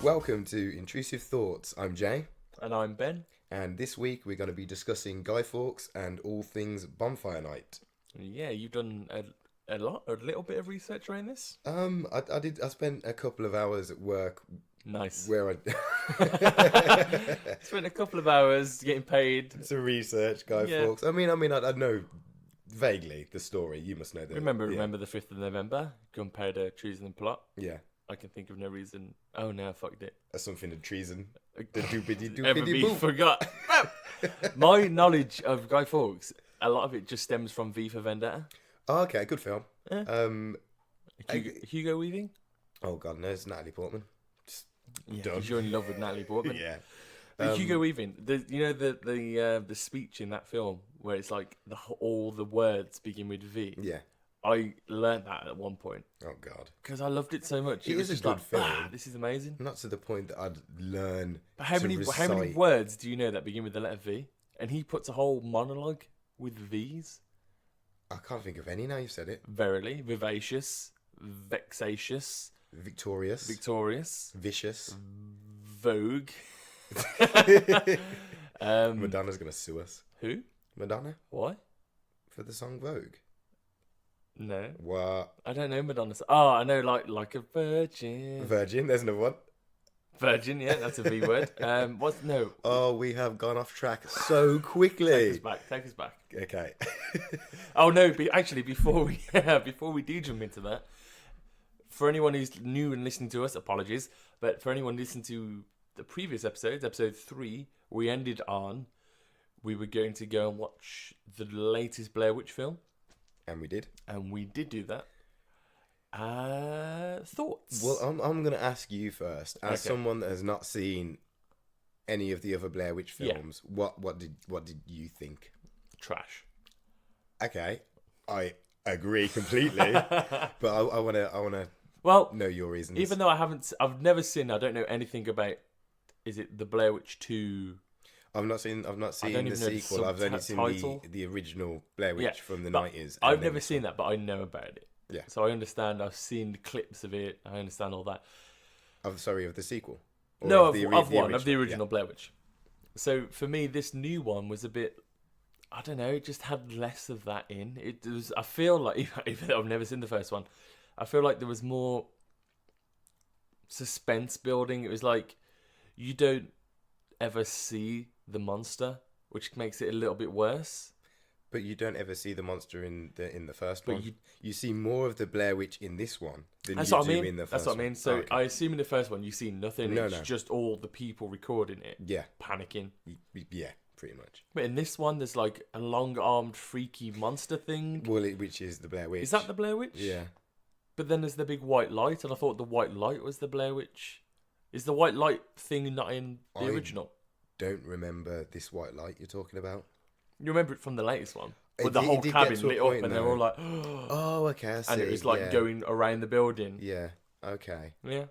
Welcome to Intrusive Thoughts. I'm Jay. And I'm Ben. And this week we're going to be discussing Guy Fawkes and all things Bonfire Night. Yeah, you've done a little bit of research around this? I did. I spent a couple of hours at work. Nice. Where I Spent a couple of hours getting paid. to research Guy Fawkes. I know vaguely the story. You must know that. Remember the 5th of November? Gunpowder, treason and plot? Yeah. I can think of no reason. Oh no, I fucked it. Something of treason. The doobity Ever doobity be boo. forgot. My knowledge of Guy Fawkes, a lot of it just stems from V for Vendetta. Oh, okay, good film. Yeah. Hugo Weaving? Oh God, no, it's Natalie Portman. Just Yeah, done. 'cause you're in love with Natalie Portman. Yeah. Hugo Weaving, the speech in that film where it's like all the words begin with V. Yeah. I learnt that at one point Oh God. because I loved it so much. It was is a just good like, film. This is amazing. Not to the point that I'd learn. But how to many recite. words do you know that begin with the letter V? And he puts a whole monologue with V's. I can't think of any now. You've said it. Verily, vivacious, vexatious, Victorious. victorious, Vicious. vogue. Madonna's gonna sue us. Who? Madonna Why? for the song Vogue. No, What? I don't know Madonna's. Oh, I know like a virgin. Virgin. There's another one. Virgin, yeah, that's a V word. What's no? Oh, we have gone off track so quickly. Take us back. Okay. Oh no! Actually, before we do jump into that, for anyone who's new and listening to us, apologies. But for anyone listening to the previous episodes, episode 3, we ended on we were going to go and watch the latest Blair Witch film, And we did. and we did do that. Thoughts? Well, I'm gonna ask you first, as Okay. someone that has not seen any of the other Blair Witch Yeah. films. What did you think? Trash. Okay, I agree completely, but I wanna Well, know your reasons. even though I've never seen. I don't know anything about. Is it the Blair Witch 2? I've not seen don't the even know the sequel. I've only seen subtitle. the original Blair Witch Yeah, from the but 90s. I've and never then- seen that, but I know about it. Yeah. So I understand. I've seen clips of it. I understand all that. Of the sequel. Or No, the of the original? original Blair Witch. So for me, this new one was a bit. I don't know. It just had less of that in it. Was. I feel like even though I've never seen the first one, I feel like there was more suspense building. It was like you don't ever see the monster, which makes it a little bit worse. But you don't ever see the monster in the first But one. You see more of the Blair Witch in this one than That's you what I do mean. in the first That's what I one. mean. So Oh, okay. I assume in the first one you see nothing. No, It's no. just all the people recording it, Yeah, panicking. yeah, pretty much. But in this one, there's like a long-armed, freaky monster thing. Well, which is the Blair Witch. Is that the Blair Witch? Yeah. But then there's the big white light, and I thought the white light was the Blair Witch. Is the white light thing not in the I- original? Don't remember this white light you're talking about. You remember it from the latest one? It With the did- whole it did get cabin to a lit up, point, and they're though. all like, Oh, okay, I see. and it was like yeah. going around the building. Yeah, okay. Yeah.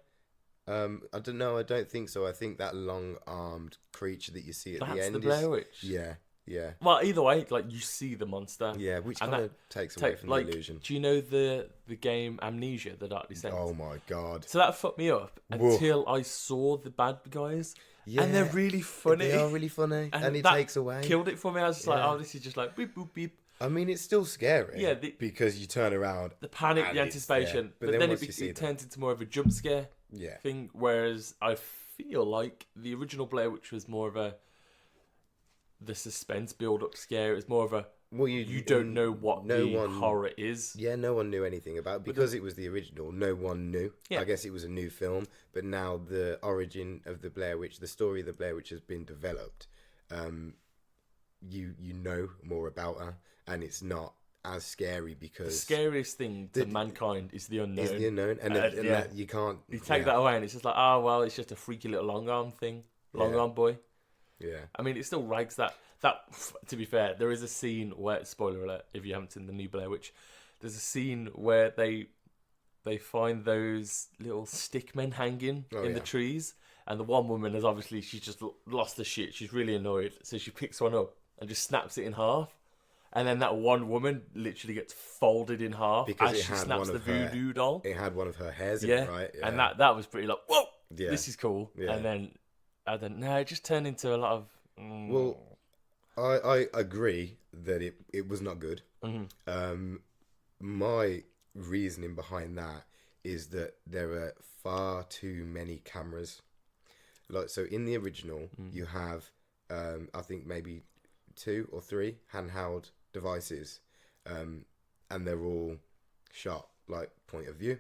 I don't know. I don't think so. I think that long-armed creature that you see at the That's end the Blair is. Witch. Yeah, yeah, Well, either way, like you see the monster. yeah. Which And kind of takes away from like, the illusion. do you know the game Amnesia, The Dark Descent? Oh my god. So that fucked me up Whoa. until I saw the bad guys, Yeah, and they're really funny. They are really funny, and it that takes away. Killed it for me. I was just like, Yeah. oh, this is just like beep boop beep. I mean, it's still scary. Yeah, because you turn around. The panic, And the it's anticipation, there. but, But then then once you see it them- turns into more of a jump scare Yeah. thing. Whereas I feel like the original Blair Witch was more of the suspense build up scare. It was more of a Well, you don't know what no the one- horror is. Yeah, no one knew anything about it. Because it was the original. No one knew. Yeah. I guess it was a new film, but now the origin of the Blair Witch, the story of the Blair Witch has been developed. You know more about her, and it's not as scary The because scariest thing to mankind is the unknown. it's the unknown, and Yeah. that you can't. You take that away, and it's just like, oh well, it's just a freaky little long arm thing, long Yeah. arm boy. Yeah. I mean, it still rags that. To be fair, there is a scene where, spoiler alert, if you haven't seen the new Blair Witch, there's a scene where they find those little stick men hanging in the trees, and the one woman is obviously she's just lost the shit. She's really annoyed, so she picks one up and just snaps it in half. And then that one woman literally gets folded in half Because as it she had snaps one the of her- voodoo doll. It had one of her hairs in Yeah. it, right? Yeah. And that was pretty like, whoa! Yeah. this is cool. Yeah. And then no, it just turned into a lot of. Well, I agree that it was not good. Mhm. My reasoning behind that is that there are far too many cameras. Like, so in the original, you have, I think maybe 2 or 3 handheld devices, and they're all shot like point of view.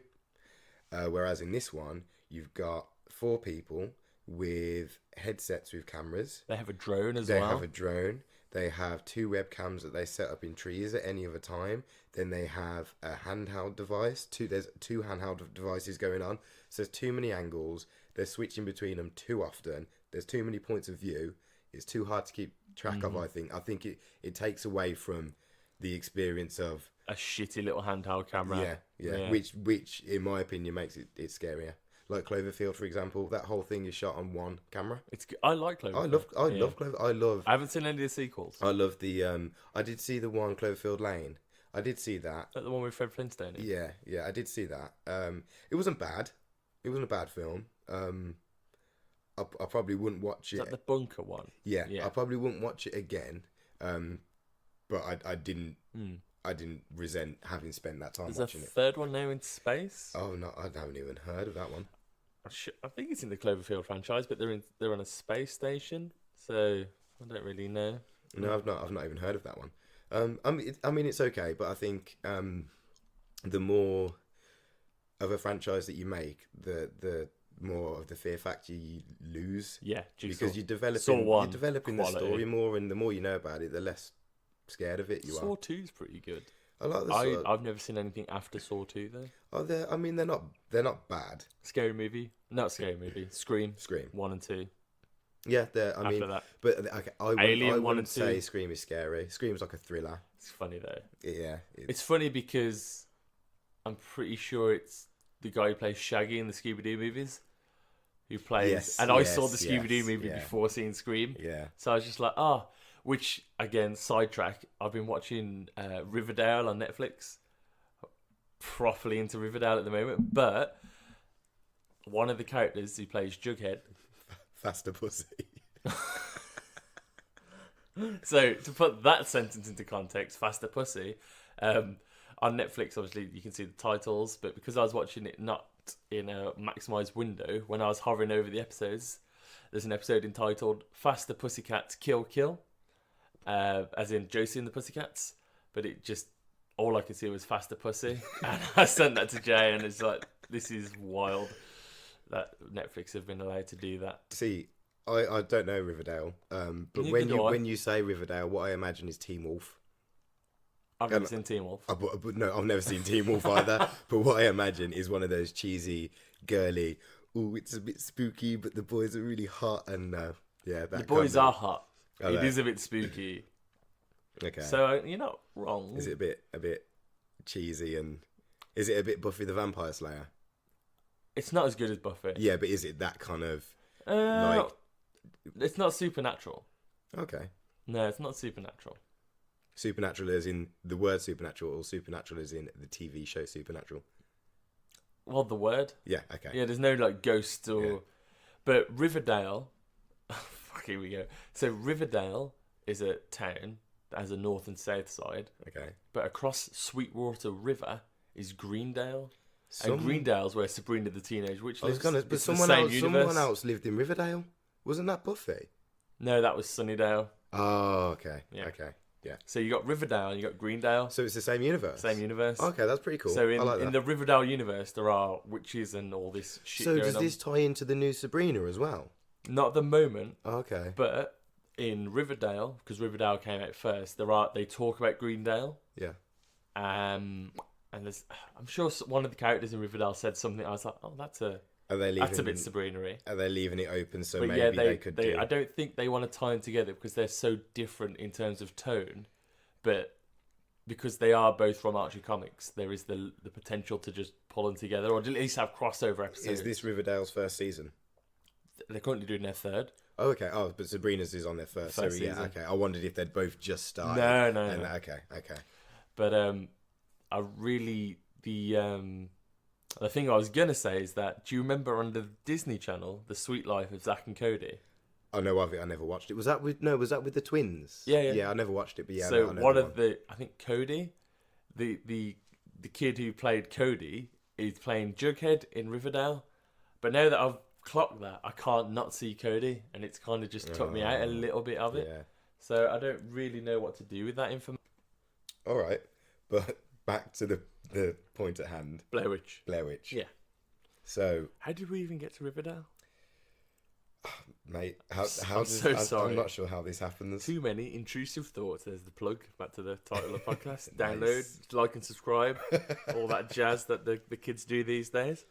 Whereas in this one, you've got 4 people with headsets with cameras. They have a drone as They well. have a drone. They have 2 webcams that they set up in trees at any other time. Then they have a handheld device. There's 2 handheld devices going on. So there's too many angles. They're switching between them too often. There's too many points of view. It's too hard to keep track of, I think. I think it takes away from the experience of A shitty little handheld camera. yeah. Which in my opinion makes it scarier. Like Cloverfield, for example, that whole thing is shot on 1 camera. I like Cloverfield. I love Clover. I haven't seen any of the sequels. I love the I did see the one Cloverfield Lane. I did see that. The one with Fred Flintstone in. Yeah, I did see that. It wasn't bad. It wasn't a bad film. I probably wouldn't watch Is it. that the bunker one? Yeah, I probably wouldn't watch it again. But I didn't resent having spent that time watching There's a it. third one now in space. Oh no, I haven't even heard of that one. I think it's in the Cloverfield franchise, but they're on a space station, so I don't really know. No, I've not even heard of that one. I mean, it's okay, but I think the more of a franchise that you make, the more of the fear factor you lose. Yeah, because you're developing the quality. story more, and the more you know about it, the less scared of it you Saw are. 2's pretty good. I like the I've never seen anything after Saw 2 though. Oh, they're not bad. Scary movie, not scary movie. Scream 1 and 2. Yeah, After that, but okay, I Alien 1 and wouldn't 2. say Scream is scary. Scream's like a thriller. It's funny though. Yeah, It's funny because I'm pretty sure it's the guy who plays Shaggy in the Scooby-Doo movies. Who plays... Yes, and I yes, saw the Scooby-Doo yes, movie yeah. before seeing Scream. Yeah. So I was just like, which, again, sidetrack, I've been watching Riverdale on Netflix. Properly into Riverdale at the moment. But one of the characters who plays Jughead... Faster pussy. So, to put that sentence into context, Faster Pussy, on Netflix, obviously, you can see the titles, but because I was watching it not in a maximised window, when I was hovering over the episodes, there's an episode entitled Faster Pussycats Kill Kill, as in Josie and the Pussycats, but it just, all I could see was Faster Pussy, and I sent that to Jay, and it's like, this is wild that Netflix have been allowed to do that. See, I don't know Riverdale, but when you say Riverdale, what I imagine is Teen Wolf. I've never seen Teen Wolf. But no, I've never seen Teen Wolf either. But what I imagine is one of those cheesy, girly, ooh, it's a bit spooky, but the boys are really hot, and yeah, that The boys are hot. Are It they? is a bit spooky. Okay. So you're not wrong. Is it a bit cheesy, and is it a bit Buffy the Vampire Slayer? It's not as good as Buffy. Yeah, but is it that kind of like? It's not supernatural. Okay. No, it's not supernatural. Supernatural is in the word supernatural, or supernatural is in the TV show Supernatural? Well, the word. Yeah, okay. Yeah, there's no like ghosts or. Yeah. But Riverdale. Fuck, here we go. So Riverdale is a town that has a north and south side. Okay. But across Sweetwater River is Greendale. And Greendale's where Sabrina the Teenage Witch lives. But someone else lived in Riverdale. Wasn't that Buffy? No, that was Sunnydale. Oh, okay. Yeah. Okay. Yeah. So you got Riverdale and you got Greendale. So it's the same universe. Same universe. Okay, that's pretty cool. So I like that. in the Riverdale universe, there are witches and all this shit So going does on. this tie into the new Sabrina as well? Not at the moment, Okay. but in Riverdale, because Riverdale came out first, they talk about Greendale. Yeah. And I'm sure one of the characters in Riverdale said something. I was like, oh, that's a bit Sabrina-y. Are they leaving it open so But maybe yeah, they could do... I don't think they want to tie them together because they're so different in terms of tone. But because they are both from Archie Comics, there is the potential to just pull them together, or at least have crossover episodes. Is this Riverdale's first season? They're currently doing their third. Oh, okay. Oh, but Sabrina's is on their first so, yeah, season. okay. I wondered if they'd both just started. No. Okay. But I really The thing I was gonna say is that, do you remember on the Disney Channel, The Sweet Life of Zack and Cody? I know of it. I never watched it. Was that with the twins? Yeah. Yeah, I never watched it, but yeah. So I know one the of the, I think Cody, the kid who played Cody, is playing Jughead in Riverdale. But now that I've clocked that, I can't not see Cody, and it's kind of just took me out a little bit of it. Yeah. So I don't really know what to do with that information. All right, but back to the point at hand. Blair Witch. Blair Witch. Yeah. So, how did we even get to Riverdale? mate, how I'm so sorry. I'm not sure how this happens. Too many intrusive thoughts. There's the plug. Back to the title of the podcast. Download, like, and subscribe. All that jazz that the kids do these days.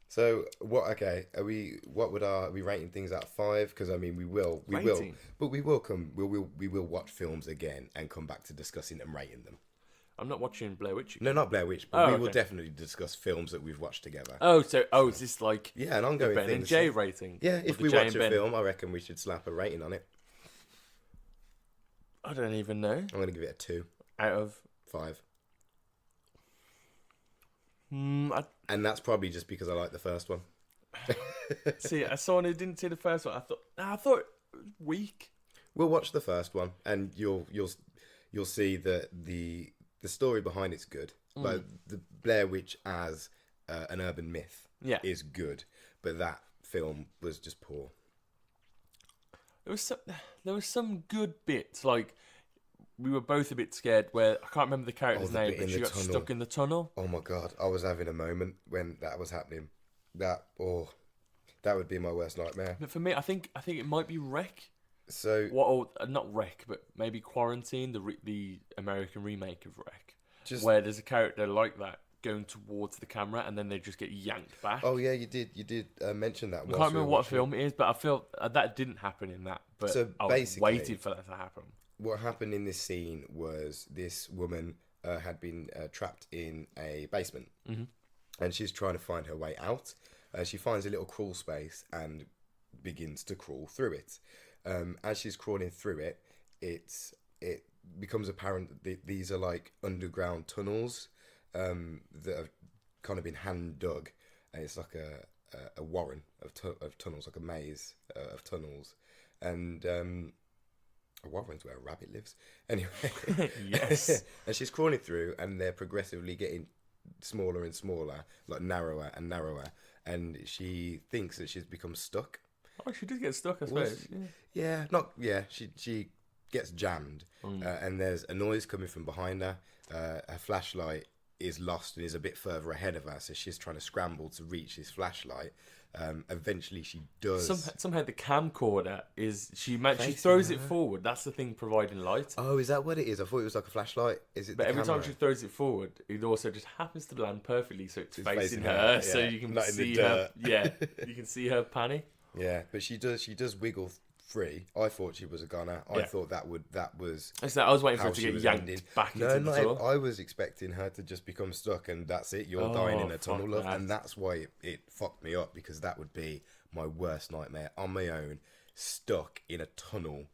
So what? Okay, are we? What would are we rating things out of 5? Because I mean, we will, but we will watch films again and come back to discussing and rating them. I'm not watching Blair Witch again. No, not Blair Witch, but we will definitely discuss films that we've watched together. Is this like an ongoing Ben thing? and J rating? Yeah, if we watch a film, I reckon we should slap a rating on it. I don't even know. I'm going to give it a 2 out of 5. And that's probably just because I like the first one. See, as someone who didn't see the first one, I thought it was weak. We'll watch the first one, and you'll see that the story behind it's good. But the Blair Witch as an urban myth is good, but that film was just poor. There was some good bits, like we were both a bit scared where I can't remember the character's name, but she got stuck in the tunnel. Oh my god, I was having a moment when that was happening. That would be my worst nightmare. But for me, I think it might be Wreck. So not Wreck, but maybe Quarantine, the American remake of Wreck, where there's a character like that going towards the camera and then they just get yanked back. Oh yeah, you did mention that. I can't remember what film it is, but I feel that didn't happen in that. But so I was waiting for that to happen. What happened in this scene was this woman had been trapped in a basement, and she's trying to find her way out. She finds a little crawl space and begins to crawl through it. As she's crawling through it, it becomes apparent that these are like underground tunnels that have kind of been hand dug, and it's like a warren of tunnels, like a maze of tunnels, and a warren's where a rabbit lives. Anyway, yes. And she's crawling through, and they're progressively getting smaller and smaller, like narrower and narrower, and she thinks that she's become stuck. Oh, she did get stuck, I suppose. She gets jammed, and there's a noise coming from behind her. Her flashlight is lost and is a bit further ahead of her, so she's trying to scramble to reach this flashlight. Eventually, she does. Somehow the camcorder is she throws it forward. That's the thing providing light. Oh, is that what it is? I thought it was like a flashlight. Is it? But every time she throws it forward, it also just happens to land perfectly, so it's facing her, so you can see her. Yeah, you can see her panic. Yeah, but she does wiggle free. I thought she was a goner. I thought that was. I was waiting for her to get yanked back into the tunnel. I was expecting her to just become stuck, and that's it. You're dying in a tunnel, love, and that's why it fucked me up, because that would be my worst nightmare on my own, stuck in a tunnel,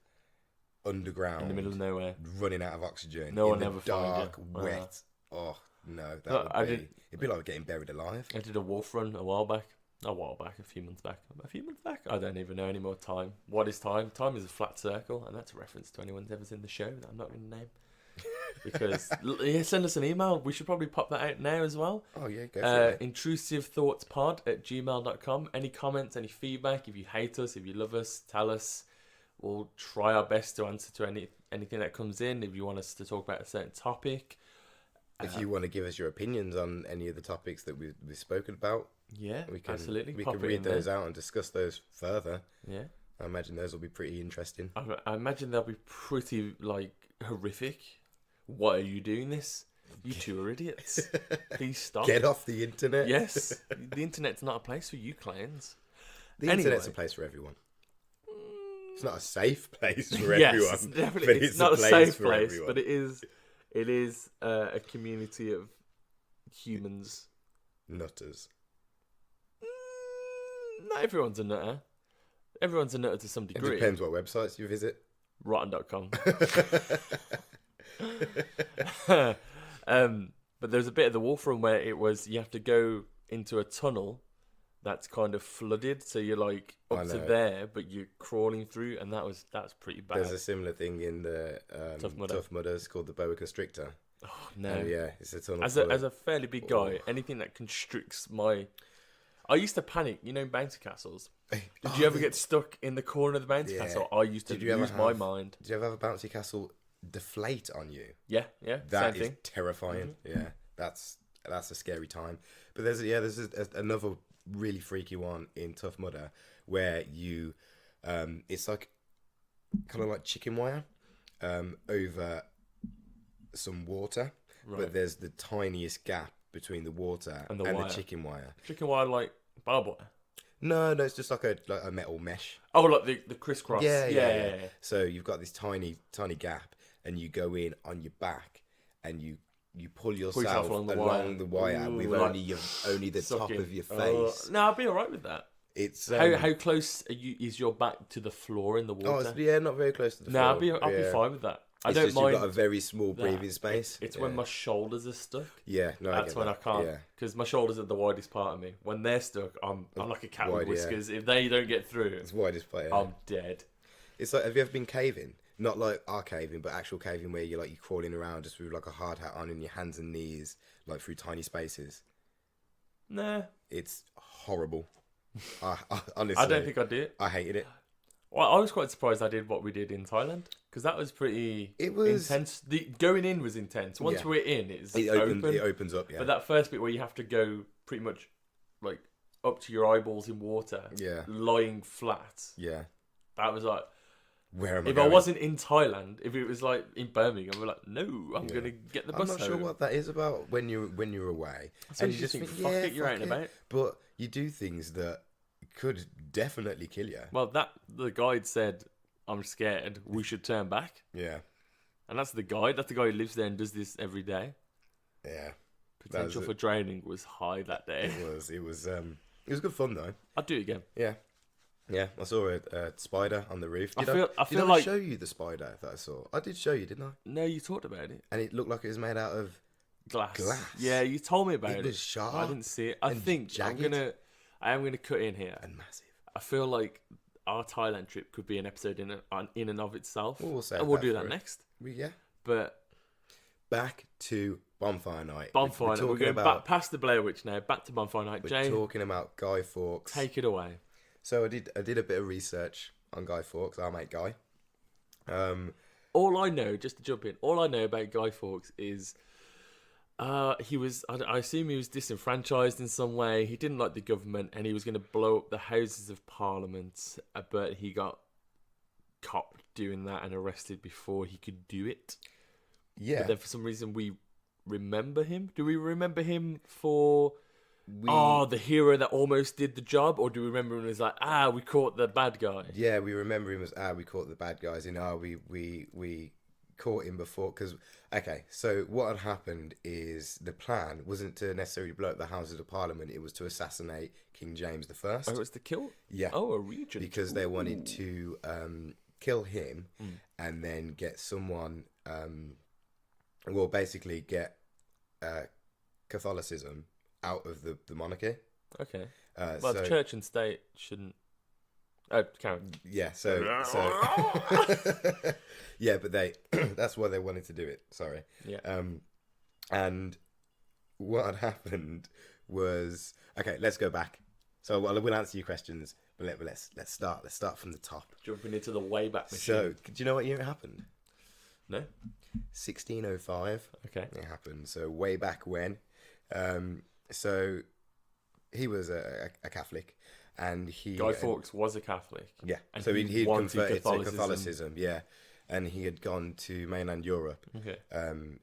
underground, in the middle of nowhere, running out of oxygen. No one in ever the dark, wet. Oh no, it'd be like getting buried alive. I did a wolf run a few months back. I don't even know any more time. What is time? Time is a flat circle, and that's a reference to anyone who's ever seen the show that I'm not going to name. Because send us an email. We should probably pop that out now as well. Oh yeah, go for it. intrusivethoughts@gmail.com. Any comments, any feedback? If you hate us, if you love us, tell us. We'll try our best to answer to anything that comes in. If you want us to talk about a certain topic, if you want to give us your opinions on any of the topics that we've spoken about. Yeah, absolutely. We can read those out and discuss those further. Yeah, I imagine those will be pretty interesting. I imagine they'll be pretty horrific. Why are you doing this? You two are idiots. Please stop. Get off the internet. Yes, the internet's not a place for you clowns. The internet's a place for everyone. It's not a safe place for yes, everyone. Definitely, but it's not a safe place, everyone. But it is a community of humans. Nutters. Not everyone's a nutter. Everyone's a nutter to some degree. It depends what websites you visit. Rotten.com. But there's a bit of the Wolf Run where it was you have to go into a tunnel that's kind of flooded, so you're like up to there, but you're crawling through, and that's pretty bad. There's a similar thing in the Tough Mudders called the boa constrictor. Oh no! And yeah, it's a tunnel. As a fairly big guy, anything that constricts my, I used to panic. You know, bouncy castles. Did you ever get stuck in the corner of the bouncy castle? I used to lose my mind. Did you ever have a bouncy castle deflate on you? Yeah. That is terrifying. Mm-hmm. Yeah, that's a scary time. But there's another really freaky one in Tough Mudder where you, it's like kind of like chicken wire, over some water, but there's the tiniest gap between the water and the chicken wire. Chicken wire like barbed wire? No, it's just like a metal mesh. Oh, like the crisscross. Yeah. So you've got this tiny gap, and you go in on your back, and you pull yourself along the wire with only the top of your face. No, I'd be alright with that. It's how close is your back to the floor in the water? Not very close to the floor. No, I'd be fine with that. I don't mind. You've got a very small breathing space. It's when my shoulders are stuck. Yeah, no, that's when I can't. Because my shoulders are the widest part of me. When they're stuck, I'm like a cat with whiskers. If they don't get through, it's widest part. I'm dead. It's like, have you ever been caving? Not like our caving, but actual caving where you're crawling around just with like a hard hat on and your hands and knees, like through tiny spaces. Nah, it's horrible. Honestly, I don't think I did. I hated it. Well, I was quite surprised I did what we did in Thailand, because that was pretty intense. The going in was intense. Once we're in, it opens up. Yeah. But that first bit where you have to go pretty much like up to your eyeballs in water, lying flat. Yeah. That was like, where am I? If going? I wasn't in Thailand, if it was like in Birmingham, we're like, no, I'm gonna get the bus. I'm not sure what that is about when you're away, so and you just think, fuck it, you're out and about. But you do things that could definitely kill you. Well, the guide said, I'm scared, we should turn back. Yeah. And that's the guide. That's the guy who lives there and does this every day. Yeah. Potential for drowning was high that day. It was good fun though. I'd do it again. Yeah. Yeah, I saw a spider on the roof. Did I like show you the spider that I saw? I did show you, didn't I? No, you talked about it. And it looked like it was made out of glass. Yeah, you told me about it. It was sharp. I didn't see it. I think jagged. I am gonna cut in here. And massive. I feel like our Thailand trip could be an episode in and of itself. We'll do that next. Yeah. But back to Bonfire Night. Bonfire Night. We're going back past the Blair Witch now. Back to Bonfire Night. We're talking about Guy Fawkes. Take it away. So I did a bit of research on Guy Fawkes, our mate Guy. All I know, just to jump in, all I know about Guy Fawkes is he was, I assume he was disenfranchised in some way. He didn't like the government and he was going to blow up the Houses of Parliament, but he got copped doing that and arrested before he could do it. Yeah. But then for some reason we remember him. Do we remember him for... the hero that almost did the job, or do we remember him as like, we caught the bad guy? Yeah, we remember him as we caught the bad guys, and we caught him before. Because so what had happened is the plan wasn't to necessarily blow up the Houses of Parliament; it was to assassinate King James I. Oh, it was to kill? Yeah. Oh, a regent. Because they wanted to kill him and then get someone. Basically get Catholicism out of the monarchy. Okay. The church and state shouldn't. Karen. Yeah. So. Yeah, but that's why they wanted to do it. Sorry. Yeah. And what had happened was let's go back. So we'll answer your questions, but let's start. Let's start from the top. Jumping into the Wayback Machine. So, do you know what year it happened? No. 1605. Okay. It happened. So way back when. So he was a Catholic, and Guy Fawkes was a Catholic. Yeah, and so he converted Catholicism. to Catholicism. Yeah, and he had gone to mainland Europe. Okay.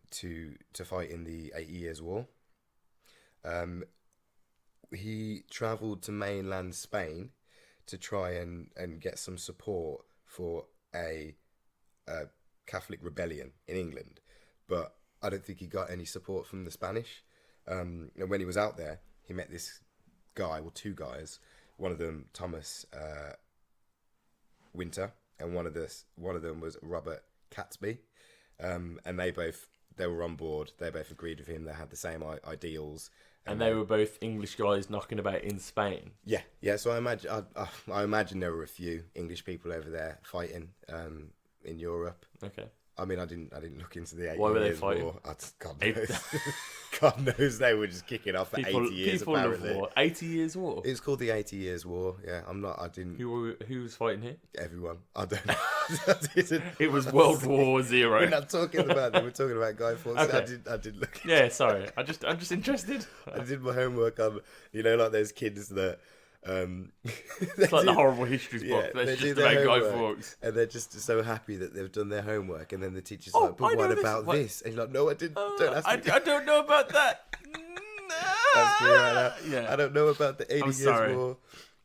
To fight in the 80 Years' War. He travelled to mainland Spain to try and get some support for a Catholic rebellion in England, but I don't think he got any support from the Spanish. And when he was out there, he met this guy, two guys. One of them, Thomas Winter, and one of them was Robert Catesby. And they both they were on board. They both agreed with him. They had the same ideals. And they were both English guys knocking about in Spain. Yeah, yeah. So I imagine there were a few English people over there fighting in Europe. Okay. I mean, I didn't look into the 80 Why were they Years' fighting? War. God knows. God knows they were just kicking off for 80 years. People Apparently, of war. 80 Years War. it's called the 80 Years' War. Yeah, I didn't. Who was fighting here? Everyone. I don't know. I didn't. It was World War Zero. We're not talking about that. We're talking about Guy Fawkes. Okay. I did look. Yeah, sorry. I'm just interested. I did my homework on, like those kids that. It's like the horrible histories book. That's just about Guy Fawkes. And they're just so happy that they've done their homework, and then the teacher's Oh, like, "But what about this?" And you're like, "No, I didn't. Don't ask me." I don't know about that. Ask me right now. Yeah. I don't know about the 80 I'm Years' sorry. War.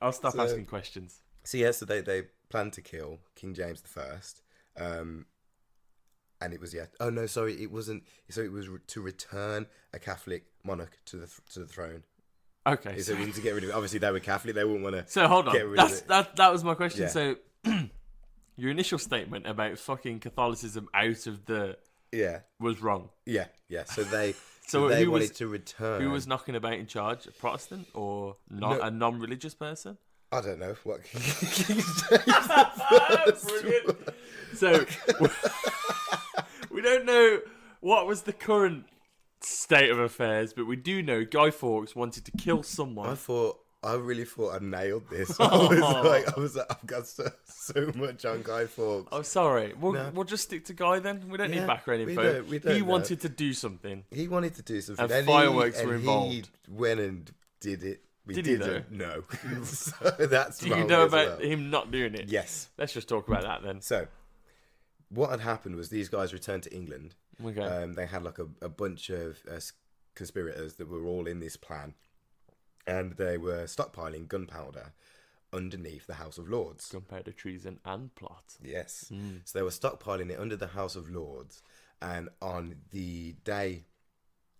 I'll stop asking questions. So yeah, so they planned to kill King James I, and it was Oh no, sorry, it wasn't. So it was to return a Catholic monarch to the throne. Okay. So we need to get rid of it. Obviously, they were Catholic. They wouldn't want to. So hold on. Get rid of it. That was my question. Yeah. So your initial statement about fucking Catholicism out of the was wrong. Yeah. So they So they who wanted was to return. who was knocking about in charge? A Protestant or a non-religious person? I don't know what. Brilliant. So we don't know what was the current state of affairs, but we do know Guy Fawkes wanted to kill someone. I really thought I nailed this. I was like, I've got so much on Guy Fawkes. Oh, sorry. We'll just stick to Guy then. We don't need background info. We don't he know. wanted to do something. He wanted to do something, And fireworks were He involved. went and did it. Did he though? No. So that's Do you wrong know as about well. him not doing it? Yes. Let's just talk about that then. So, what had happened was these guys returned to England. Okay. They had like a bunch of conspirators that were all in this plan, and they were stockpiling gunpowder underneath the House of Lords. Gunpowder, treason, and plot. Yes. So they were stockpiling it under the House of Lords, and on the day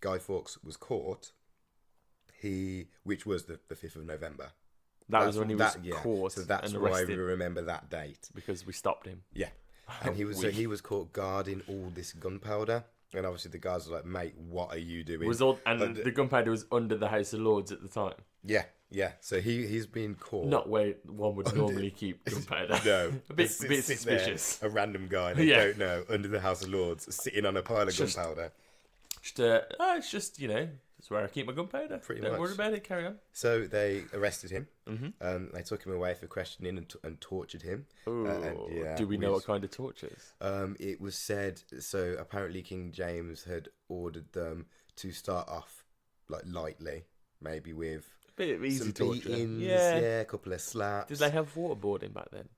Guy Fawkes was caught, which was the 5th of November. That was when he was caught so that's and why arrested. we remember that date. Because we stopped him. Yeah. And he was caught guarding all this gunpowder. And obviously the guys were like, "Mate, what are you doing?" The gunpowder was under the House of Lords at the time. Yeah. So he's been caught. Not where one would normally keep gunpowder. No. a bit suspicious. There, a random guy they don't know under the House of Lords sitting on a pile of gunpowder. It's just, it's where I keep my gunpowder. Pretty Don't much. worry about it, carry on. So they arrested him. They took him away for questioning and tortured him. Do we know what kind of tortures? It was said, so apparently King James had ordered them to start off like lightly, maybe with A bit of easy some torture. beatings, Yeah. a couple of slaps. Did they have waterboarding back then?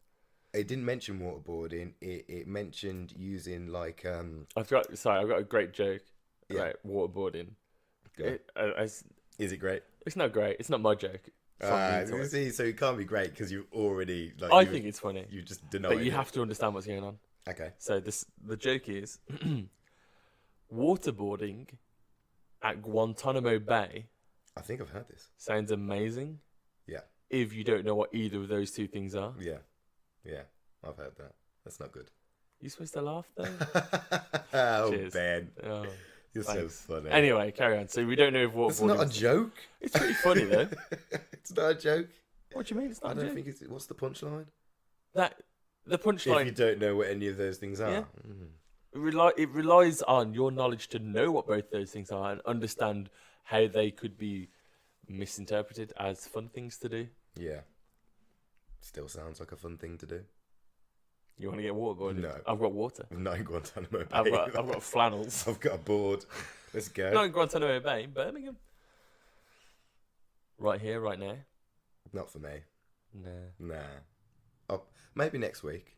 It didn't mention waterboarding. It mentioned using like I've got a great joke about waterboarding. Go. Is it great? It's not great. It's not my joke. See, so it can't be great because you've already like. I think it's funny. You just deny But it. you have to understand what's going on. Okay. So the joke is waterboarding at Guantanamo Bay I think I've heard this. sounds amazing Yeah. if you don't know what either of those two things are. Yeah. I've heard that. That's not good. You supposed to laugh though? Oh, Cheers. Ben. Oh, You're thanks. so funny. Anyway, carry on. So we don't know if waterboarding. It's not a joke. It's pretty funny though. It's not a joke. What do you mean? It's not. I a don't joke? think it's. What's the punchline? That the If you punchline don't know what any of those things are. Yeah. It relies on your knowledge to know what both those things are and understand how they could be misinterpreted as fun things to do. Yeah. Still sounds like a fun thing to do. You want to get waterboarded? No. I've got water. Not in Guantanamo Bay. I've got flannels. I've got a board. Let's go. Not in Guantanamo Bay, Birmingham. Right here, right now. Not for me. Nah. Nah. Oh, maybe next week.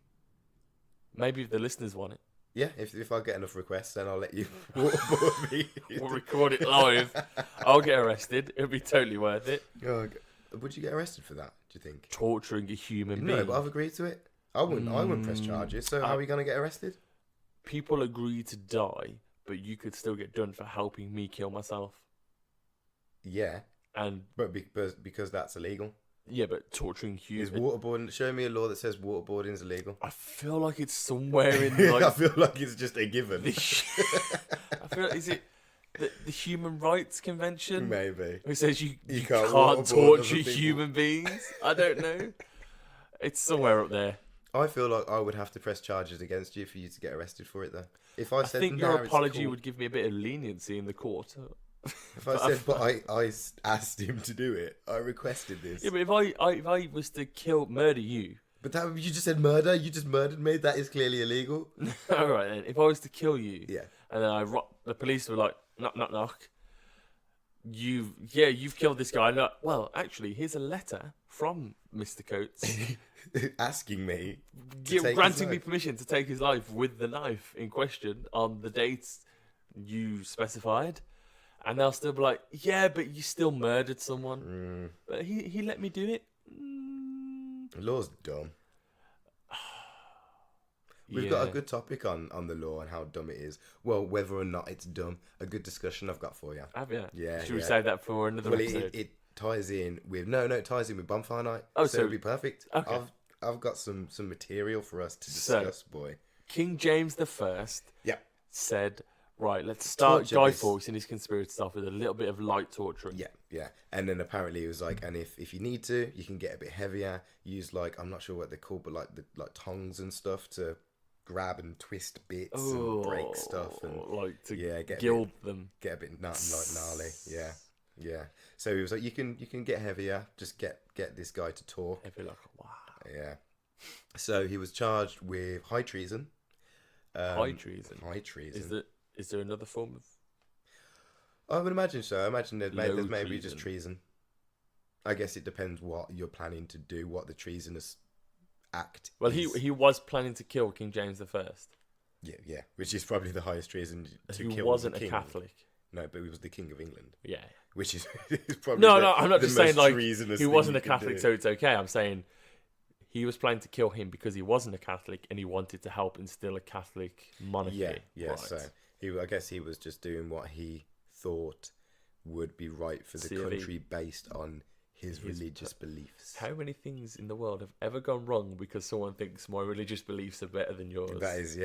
Maybe if the listeners want it. Yeah, if I get enough requests, then I'll let you waterboard me. We'll record it live. I'll get arrested. It'll be totally worth it. Oh, would you get arrested for that, do you think? Torturing a human No, being. but I've agreed to it. I wouldn't press charges, so how are we going to get arrested? People agree to die, but you could still get done for helping me kill myself. Yeah, And but because that's illegal. Yeah, but torturing Is humans. waterboarding? Show me a law that says waterboarding is illegal. I feel like it's somewhere in I like feel like it's just a given. I feel like, is it the Human Rights Convention? Maybe. It says you can't can't waterboard torture other people. human beings. I don't know. It's somewhere up there. I feel like I would have to press charges against you for you to get arrested for it, though. If I I said, think "No, your it's apology cool." would give me a bit of leniency in the court. If I said, but I asked him to do it, I requested this. Yeah, but if I was to murder you. But that you just said murder. You just murdered me. That is clearly illegal. All right, then. If I was to kill you, Yeah. and then the police were like, knock, knock, knock. You've killed this guy. No, well, actually, here's a letter from Mr. Coates Asking me, to take his granting me life. permission to take his life with the knife in question on the dates you specified. And they'll still be like, yeah, but you still murdered someone. But he let me do it. The law's dumb. We've got a good topic on the law and how dumb it is. Well, whether or not it's dumb, a good discussion I've got for you. Have you? Yeah. Should we save that for another Well, episode? it ties in with it ties in with Bonfire Night. Oh, so so- it'll be perfect. Okay. I've got some material for us to So- discuss, boy. King James the First Yeah. said, right, let's start Torture Guy this. Fawkes and his conspiracy stuff with a little bit of light torturing. Yeah. And then apparently it was like, and if you need to, you can get a bit heavier. Use like, I'm not sure what they're called, but like tongs and stuff to grab and twist bits and break stuff and like to get gild them. get a bit gnarly. Yeah. So he was like, you can get heavier. Just get this guy to talk. They'd be like, wow. Yeah. So he was charged with high treason. High treason. High treason. Is there another form of? I would imagine so. I imagine there's maybe just treason. treason. I guess it depends what you're planning to do, what the treasonous act Well, is. he was planning to kill King James the First. Yeah, which is probably the highest treason to Who kill. wasn't the a king. Catholic. No, but he was the king of England, Yeah. which is probably No, the, I'm not the just saying most like treasonous he thing wasn't you a could Catholic, do. so it's okay. I'm saying he was planning to kill him because he wasn't a Catholic and he wanted to help instill a Catholic monarchy. Yeah. Right. So I guess he was just doing what he thought would be right for the CFE. country based on his religious beliefs. How many things in the world have ever gone wrong because someone thinks my religious beliefs are better than yours? That is,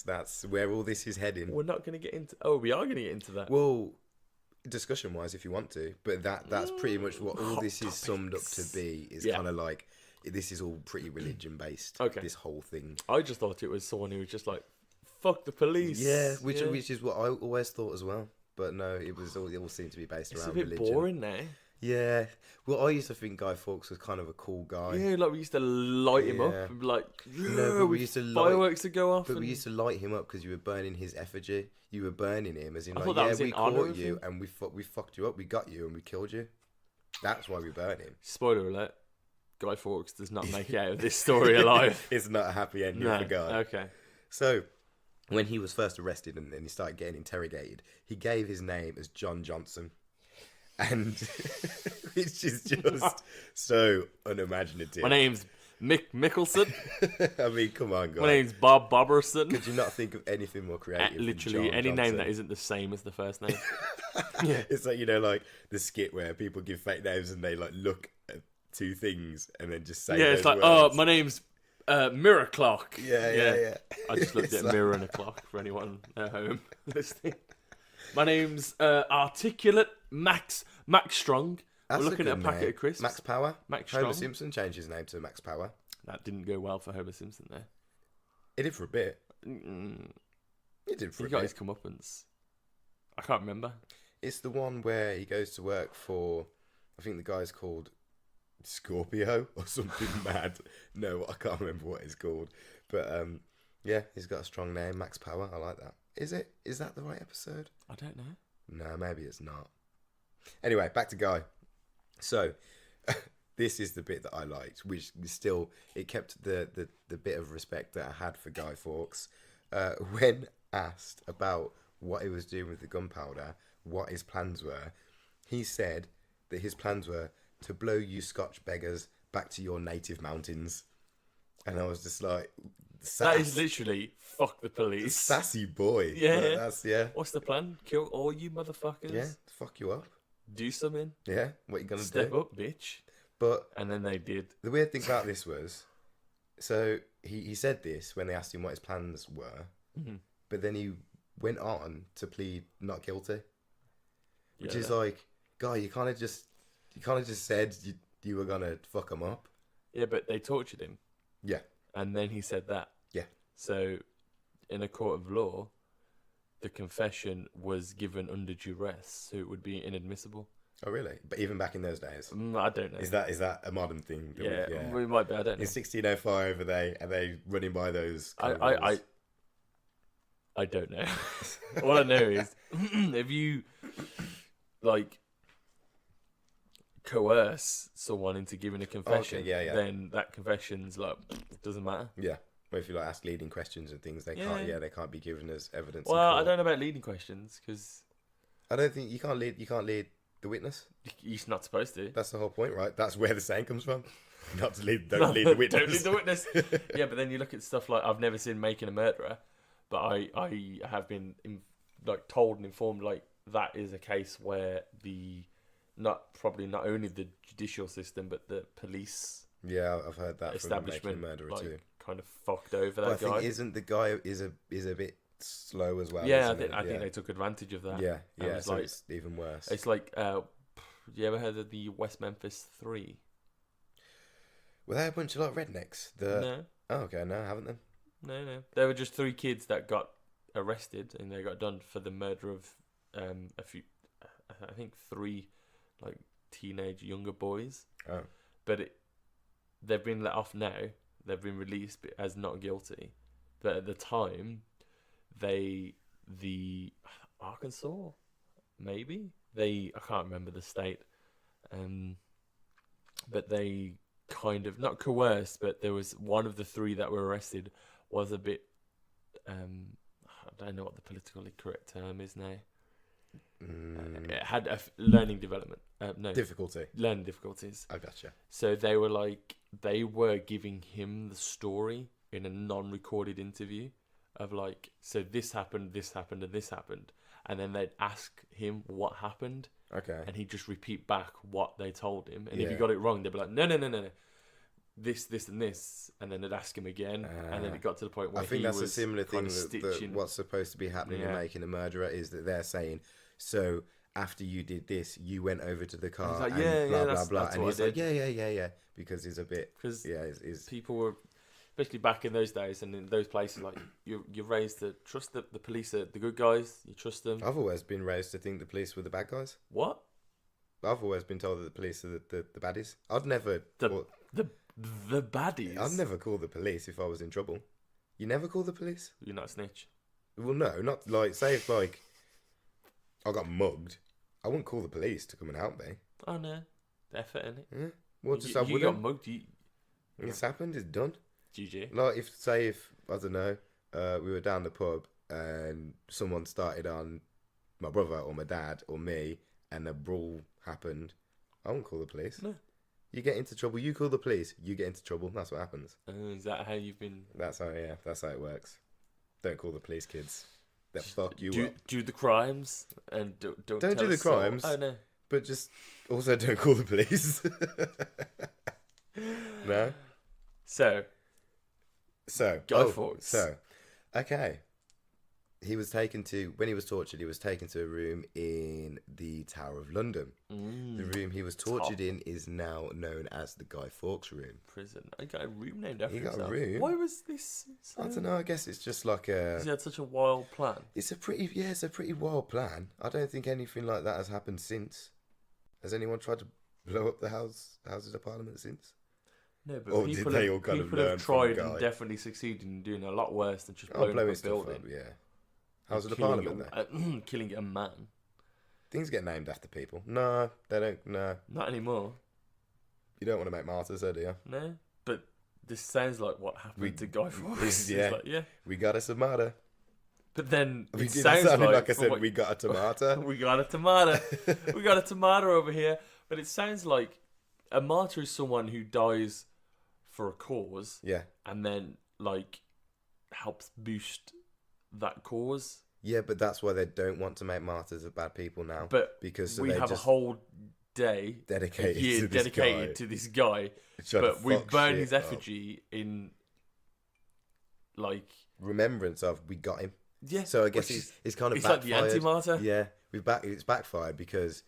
that's where all this is heading. We're not going to get into. Oh, we are going to get into that. Well, discussion-wise, if you want to, but that's pretty much what all this is summed up to be. Is kind of like this is all pretty religion-based. Okay. This whole thing. I just thought it was someone who was just like, "Fuck the police." Yeah, which is what I always thought as well. But no, it all seemed to be based It's around a bit religion. boring now. Yeah. Well, I used to think Guy Fawkes was kind of a cool guy. Yeah, like we used to light him up, Yeah. and be like, No, but we used to light- fireworks to go off. But we and- used to light him up because you were burning his effigy. You were burning him as in I like, thought that was we in honour caught of you him. and we fucked you up. We got you and we killed you. That's why we burned him. Spoiler alert: Guy Fawkes does not make it out of this story alive. It's not a happy ending No. for Guy. Okay. So, when he was first arrested and he started getting interrogated, he gave his name as John Johnson. And which is just so unimaginative. My name's Mick Mickelson. I mean, come on, guys. My name's Bob Bobberson. Could you not think of anything more creative? than Literally John any name Johnson? that isn't the same as the first name. It's like, like the skit where people give fake names and they like look at two things and then just say Yeah, it's those like, words. my name's Mirror Clock. Yeah. I just looked It's at like- Mirror and a Clock for anyone at home listening. My name's Articulate Max Strong. That's We're looking at a good packet name. of crisps. Max Power. Max Homer Strong. Simpson changed his name to Max Power. That didn't go well for Homer Simpson there. It did for a bit. Mm, It did for he a got bit. his comeuppance. I can't remember. It's the one where he goes to work for, I think the guy's called Scorpio or something mad. No, I can't remember what it's called. But yeah, he's got a strong name, Max Power. I like that. Is it? Is that the right episode? I don't know. No, maybe it's not. Anyway, back to Guy. So, this is the bit that I liked, which still, it kept the bit of respect that I had for Guy Fawkes. When asked about what he was doing with the gunpowder, what his plans were, he said that his plans were to blow you Scotch beggars back to your native mountains. And I was just like, That is literally fuck the police. sassy boy. Yeah. But that's, yeah. What's the plan? Kill all you motherfuckers? Yeah, fuck you up. Do something. Yeah, what you gonna Step do? up, bitch. But And then they did. the weird thing about this was, so he said this when they asked him what his plans were, but then he went on to plead not guilty, which is like, Guy, you kind of just said you were gonna fuck him up. Yeah, but they tortured him. Yeah. And then he said that. Yeah. So, in a court of law, the confession was given under duress, so it would be inadmissible. Oh, really? But even back in those days? I don't know. Is that a modern thing? Yeah, we might be. I don't know. In 1605, are they running by those? I don't know. All I know is if you like coerce someone into giving a confession, then that confession's like doesn't matter. Yeah. Well, if you like ask leading questions and things, they can't be given as evidence. Well, I don't know about leading questions because I don't think you can't lead the witness. You're not supposed to. That's the whole point, right? That's where the saying comes from. Not to lead. Don't lead the witness. Don't lead the witness. Yeah, but then you look at stuff like I've never seen Making a Murderer, but I have been told and informed that is a case where not only the judicial system but the police. Yeah, I've heard that establishment from Making a Murderer too. Kind of fucked over that guy. I think isn't the guy is a bit slow as well? Yeah, I think they took advantage of that. Yeah, yeah. So it's even worse. It's like, you ever heard of the West Memphis 3? Were they a bunch of rednecks? No. Oh, okay. No, I haven't then. No. There were just 3 kids that got arrested and they got done for the murder of a few, I think 3 teenage younger boys. Oh. But they've been let off now. They've been released as not guilty. But at the time, the Arkansas, maybe? I can't remember the state. But they kind of, not coerced, but there was one of the 3 that were arrested was a bit, I don't know what the politically correct term is now. It had a learning development. Difficulty. Learning difficulties. I gotcha. So they were giving him the story in a non-recorded interview of so this happened, and this happened. And then they'd ask him what happened. Okay. And he'd just repeat back what they told him. And if he got it wrong, they'd be like, no. This, and this. And then they'd ask him again. And then it got to the point where I think that's a similar thing that what's supposed to be happening in Making a Murderer is that they're saying, so after you did this, you went over to the car and blah, blah, blah. And he's like, yeah. Because he's a bit... Because people were... Especially back in those days and in those places, you're raised to trust the police are the good guys. You trust them. I've always been raised to think the police were the bad guys. What? I've always been told that the police are the baddies. I'd never... The baddies? I'd never call the police if I was in trouble. You never call the police? You're not a snitch? Well, no. Not say if I got mugged, I wouldn't call the police to come and help me. Oh, no. Effort, innit? Yeah. Well, you got mugged. It's happened. It's done. GG. If I don't know, we were down the pub and someone started on my brother or my dad or me and a brawl happened, I won't call the police. No. You get into trouble, you call the police, you get into trouble. That's what happens. Is that how you've been? That's how it works. Don't call the police, kids. They'll fuck you up. Do the crimes and don't do the crimes. Oh no. But just also don't call the police. No. So Guy Fawkes. Okay. When he was tortured, he was taken to a room in the Tower of London. The room he was tortured in is now known as the Guy Fawkes room. Prison. I got a room named after himself. He got a room. Why was this so... I don't know, I guess it's just like a... He had such a wild plan. It's a pretty wild plan. I don't think anything like that has happened since. Has anyone tried to blow up the Houses of Parliament since? No, but people have tried and definitely succeeded in doing a lot worse than just blowing up a building. Up, yeah. How's the Parliament then? Killing a man. Things get named after people. No, they don't. No. Not anymore. You don't want to make martyrs, do you? No. But this sounds like what happened to Guy Fawkes. Yeah. We got us a martyr. But then it sounds like I said, we got a tomato. We got a tomato. We got a tomato over here. But it sounds like a martyr is someone who dies for a cause. Yeah. And then helps boost that cause. Yeah, but that's why they don't want to make martyrs of bad people now. But because we have a whole day, a dedicated year to this dedicated guy. to this guy, Trying to but we fuck burn shit his up. effigy in, like, Remembrance of we got him. yeah. So I guess which is- it's kind of it's like backfired. the anti-martyr. Yeah, it's backfired because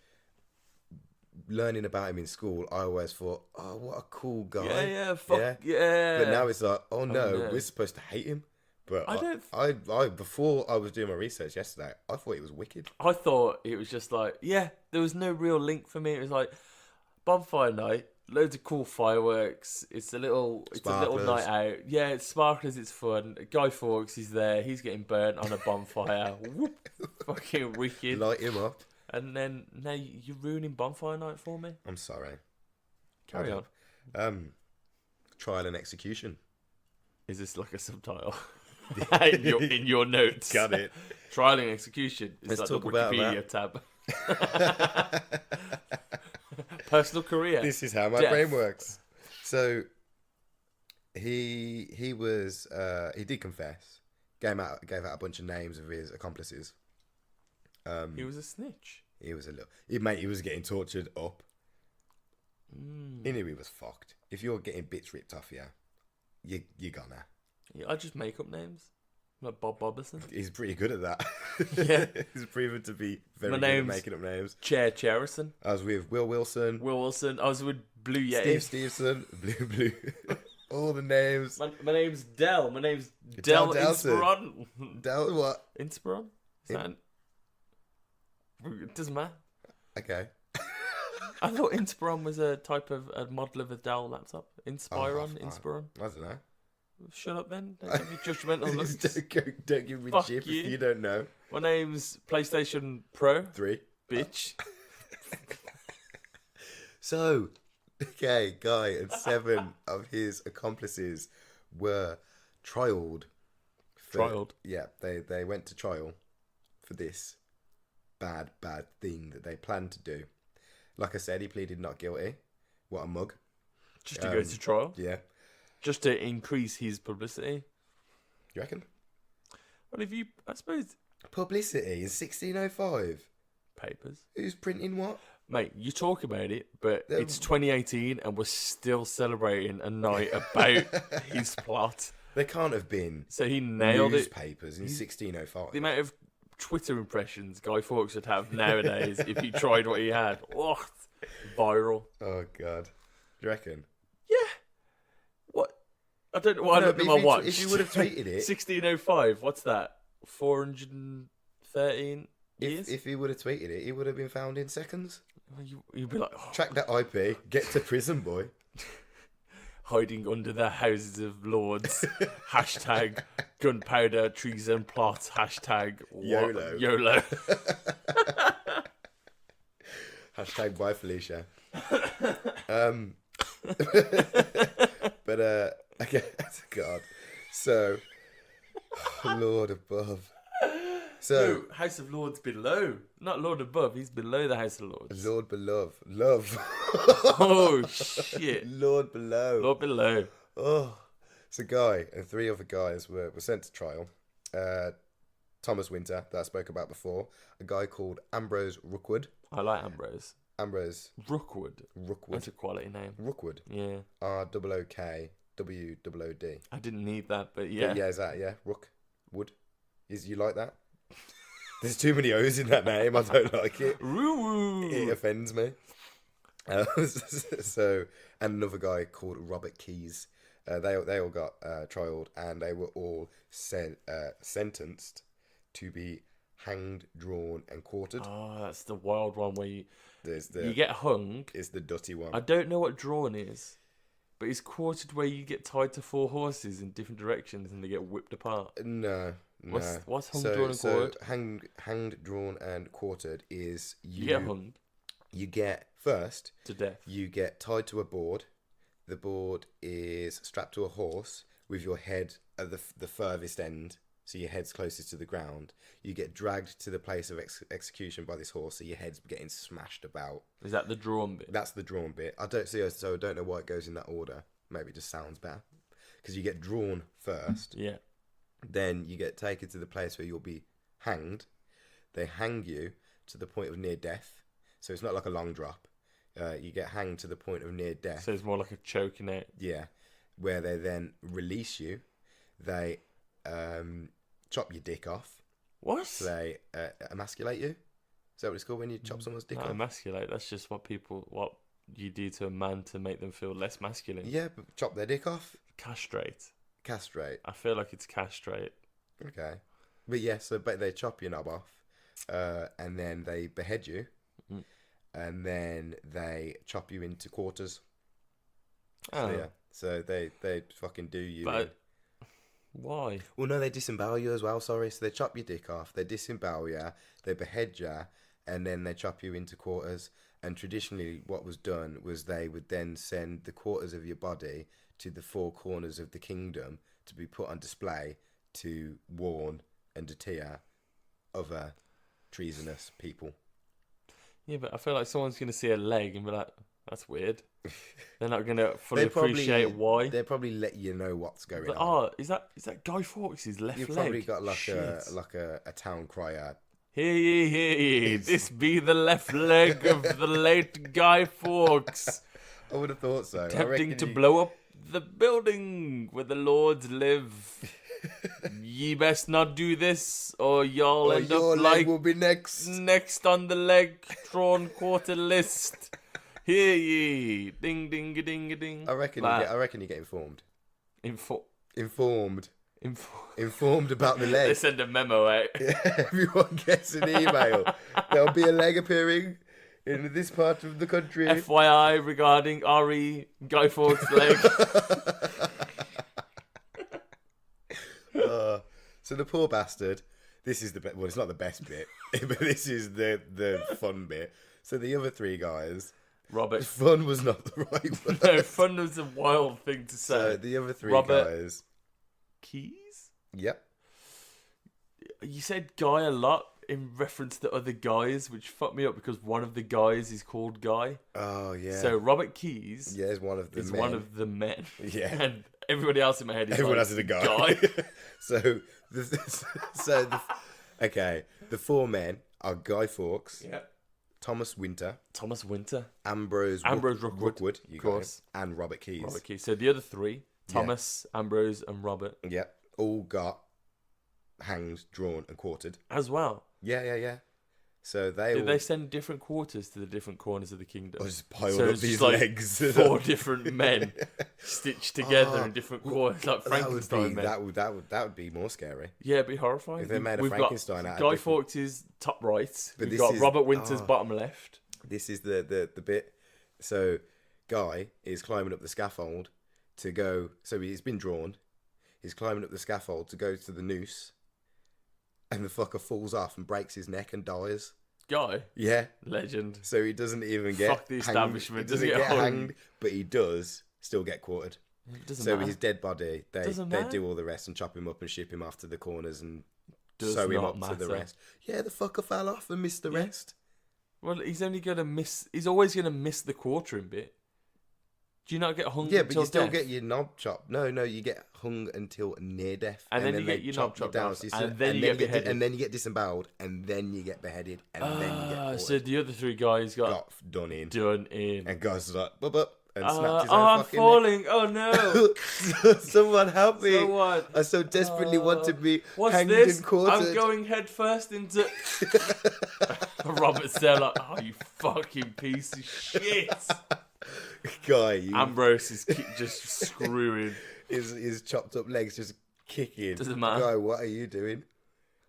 learning about him in school, I always thought, oh, what a cool guy. Yeah, fuck yeah. But now it's like, oh no, no. we're supposed to hate him. But I don't. I before I was doing my research yesterday, I thought he was wicked. I thought it was just like, yeah, there was no real link for me. It was like bonfire night, loads of cool fireworks. It's a little Sparklers. night out. Yeah, it's sparklers. It's fun. Guy Fawkes is there. He's getting burnt on a bonfire. Whoop, fucking wicked. Light him up. And then now you're ruining bonfire night for me. I'm sorry. Carry on. Trial and execution. Is this like a subtitle? in your notes. Got it. Trial and execution. It's Let's like talk the about Wikipedia tab. Personal career. This is how my Death. brain works. So he did confess. Gave out a bunch of names of his accomplices. He was a snitch. He was he was getting tortured up. He knew he was fucked. If you're getting bits ripped off you, you're gonna. Yeah, I just make up names. Like Bob Boberson. He's pretty good at that. Yeah. He's proven to be very My good at name's making up names. Chair Cherrison. I was with Will Wilson, Will Wilson. I was with Blue Yeti. Steve Stevenson, Blue. All the names. My name's Del. My name's Del Delson. Inspiron. Del what? Inspiron? Is that it doesn't matter. Okay. I thought Inspiron was a type of a model of a Dell laptop. Inspiron? Oh, Inspiron? I don't know. Shut up then. Don't give me judgmental looks. don't give me Fuck shit you. if you don't know. My name's PlayStation Pro. 3. Bitch. So, okay, Guy and 7 of his accomplices were trialed. Trialed? Yeah, they went to trial for this bad thing that they planned to do. Like I said, he pleaded not guilty. What a mug. Just to go to trial. Yeah. Just to increase his publicity. You reckon? Well, I suppose... Publicity in 1605. Papers. Who's printing what? Mate, you talk about it, but it's 2018 and we're still celebrating a night about his plot. There can't have been So he nailed it. newspapers in 1605. The amount of Twitter impressions Guy Fawkes would have nowadays if he tried what he had. Oh, viral. Oh, God. Do you reckon? Yeah. What? I don't know why I looked at my watch. If you would have tweeted it... 1605, what's that? 413 years? If he would have tweeted it, he would have been found in seconds. You'd be like, oh, Track that IP, get to prison, boy. hiding under the houses of lords. Hashtag gunpowder treason plot. Hashtag YOLO. YOLO. Hashtag bye, Felicia. But, okay, God. So, Lord above. So, No, House of Lords below. Not Lord above, he's below the House of Lords. Lord below. Love. Oh, shit. Lord below. Lord below. Oh. So, Guy and 3 other guys were sent to trial. Thomas Winter, that I spoke about before. A guy called Ambrose Rookwood. I like Ambrose. Rookwood. That's a quality name. Rookwood. Yeah. ROOKWOOD. I didn't need that, but yeah. Yeah, is that, yeah? Rookwood. You like that? There's too many O's in that name. I don't like it. It offends me. So, and another guy called Robert Keyes. They all got trialed, and they were all sentenced to be hanged, drawn, and quartered. Oh, that's the wild one where you You get hung. It's the dutty one. I don't know what drawn is, but it's quartered where you get tied to 4 horses in different directions and they get whipped apart. No. What's hung, drawn, and quartered? Hanged, drawn, and quartered is You get hung You get first to death. You get tied to a board. The board is strapped to a horse with your head at the furthest end, so your head's closest to the ground. You get dragged to the place of execution by this horse, so your head's getting smashed about. Is that the drawn bit? That's the drawn bit. I don't know why it goes in that order. Maybe it just sounds better. Because you get drawn first. Yeah. Then you get taken to the place where you'll be hanged. They hang you to the point of near death. So it's not like a long drop. You get hanged to the point of near death. So it's more like a choking out. Yeah, where they then release you. They chop your dick off. What? So they emasculate you. Is that what it's called when you chop someone's dick off? Emasculate. That's just what you do to a man to make them feel less masculine. Yeah, but chop their dick off. Castrate. Castrate. I feel like it's castrate. Okay, but they chop your knob off, and then they behead you, and then they chop you into quarters. Oh. So they fucking do you. But why? Well, no, they disembowel you as well. Sorry, so they chop your dick off, they disembowel you, they behead you, and then they chop you into quarters. And traditionally, what was done was they would then send the quarters of your body to the four corners of the kingdom to be put on display to warn and deter other treasonous people. Yeah, but I feel like someone's going to see a leg and be like, that's weird. They're not going to fully appreciate why. They'll probably let you know what's going on. Oh, is that Guy Fawkes' left You've leg? probably got like a town crier. Hear ye, hear ye, this be the left leg of the late Guy Fawkes. I would have thought so. Attempting to blow up the building where the lords live. Ye best not do this, or y'all end your up leg like will be next on the leg drawn quarter list. Hear ye, ding ding ding ding. I reckon you get informed. Informed about the leg. They send a memo out. Everyone gets an email. There'll be a leg appearing in this part of the country. FYI regarding R.E. Guy Fawkes' leg. So the poor bastard. This is well, it's not the best bit, but this is the fun bit. So the other three guys. Robert. Fun was not the right word. No, fun was a wild thing to say. So the other three guys. Keys? Yep. You said Guy a lot in reference to other guys, which fucked me up because one of the guys is called Guy. Oh, yeah. So Robert Keys is one of the men. Yeah. And everybody else in my head is everyone else is a guy. So the four men are Guy Fawkes. Yeah. Thomas Winter, Ambrose Rookwood, of course, and Robert Keys. So the other three, Thomas, Ambrose, and Robert. Yeah, all got hanged, drawn, and quartered as well. Yeah. So Did they send different quarters to the different corners of the kingdom? Or just piled up these legs. Four different men stitched together in different quarters, like Frankenstein men. That would be more scary. Yeah, it'd be horrifying. If they made a Frankenstein out of Guy Fawkes' top right. We've got Robert Winter's bottom left. This is the bit. So Guy is climbing up the scaffold to go. So he's been drawn. He's climbing up the scaffold to go to the noose. And the fucker falls off and breaks his neck and dies. Guy? Yeah. Legend. So he doesn't even get Fuck the establishment. He doesn't get hanged, but he does still get quartered. It doesn't so matter. His dead body, they do all the rest and chop him up and ship him off to the corners and sew him up to the rest. Yeah, the fucker fell off and missed the rest. Well, he's always going to miss the quartering bit. Do you not get hung until death? Yeah, but you still get your knob chopped. No, you get hung until near death. And then you get your knob chopped down. And then you get beheaded. And then you get disemboweled. And then you get beheaded. And then you get quartered. So the other three guys got done in. And guys was like, bup, and snapped his own I'm fucking falling. neck. Oh, no. Someone help me. Someone. I so desperately want to be hanged this? and quartered. I'm going head first into... Robert's there like, oh, you fucking piece of shit. Guy, Ambrose is just screwing his chopped up legs, just kicking. Doesn't matter. Guy, what are you doing?